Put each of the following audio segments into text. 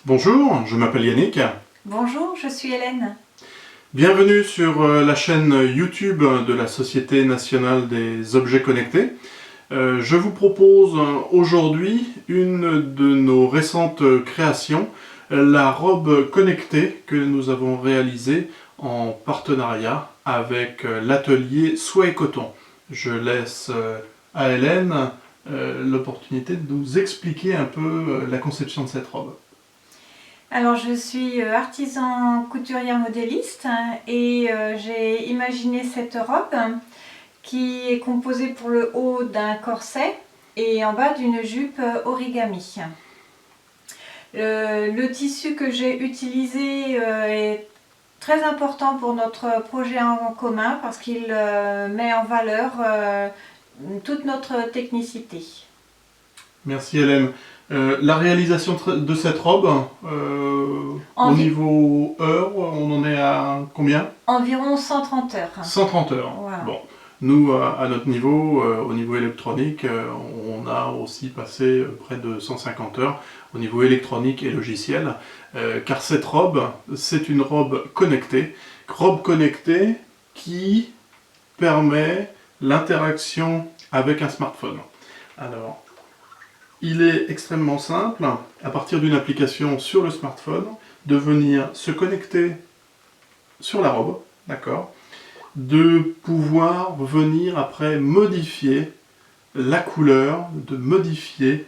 Bonjour, je m'appelle Yannick. Bonjour, je suis Hélène. Bienvenue sur la chaîne YouTube de la Société nationale des objets connectés. Je vous propose aujourd'hui une de nos récentes créations, la robe connectée que nous avons réalisée en partenariat avec l'atelier Soie et Coton. Je laisse à Hélène l'opportunité de nous expliquer un peu la conception de cette robe. Alors je suis artisan couturière modéliste et j'ai imaginé cette robe qui est composée pour le haut d'un corset et en bas d'une jupe origami. Le tissu que j'ai utilisé est très important pour notre projet en commun parce qu'il met en valeur toute notre technicité. Merci Hélène. La réalisation de cette robe, au niveau heure, on en est à combien? Environ 130 heures. 130 heures. Voilà. Bon. Nous, à notre niveau, au niveau électronique, on a aussi passé près de 150 heures au niveau électronique et logiciel, car cette robe, c'est une robe connectée qui permet l'interaction avec un smartphone. Alors, il est extrêmement simple, à partir d'une application sur le smartphone, de venir se connecter sur la robe, d'accord, de pouvoir venir après modifier la couleur, de modifier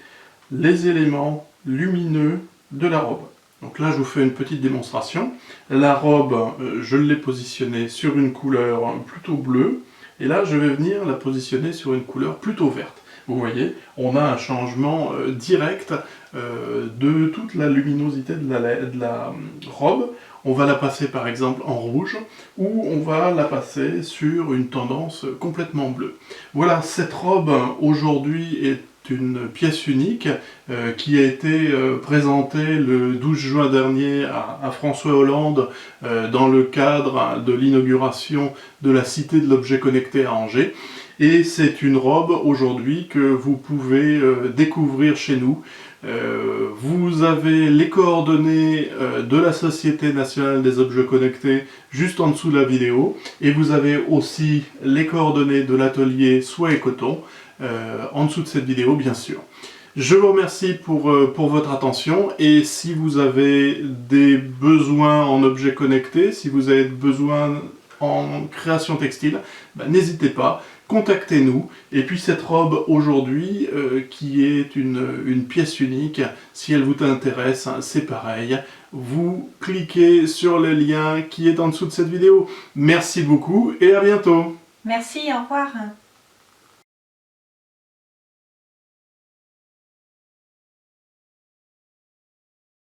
les éléments lumineux de la robe. Donc là, je vous fais une petite démonstration. La robe, je l'ai positionnée sur une couleur plutôt bleue, et là, je vais venir la positionner sur une couleur plutôt verte. Vous voyez, on a un changement direct de toute la luminosité de la robe. On va la passer par exemple en rouge, ou on va la passer sur une tendance complètement bleue. Voilà, cette robe aujourd'hui est une pièce unique qui a été présentée le 12 juin dernier à François Hollande dans le cadre de l'inauguration de la Cité de l'Objet Connecté à Angers. Et c'est une robe aujourd'hui que vous pouvez découvrir chez nous. Vous avez les coordonnées de la Société nationale des objets connectés juste en dessous de la vidéo, et vous avez aussi les coordonnées de l'atelier Soie et Coton en dessous de cette vidéo, bien sûr. Je vous remercie pour votre attention, et si vous avez des besoins en objets connectés, si vous avez besoin en création textile, n'hésitez pas, contactez-nous. Et puis cette robe aujourd'hui, qui est une pièce unique, si elle vous intéresse, c'est pareil, vous cliquez sur le lien qui est en dessous de cette vidéo. Merci beaucoup et à bientôt. Merci, au revoir.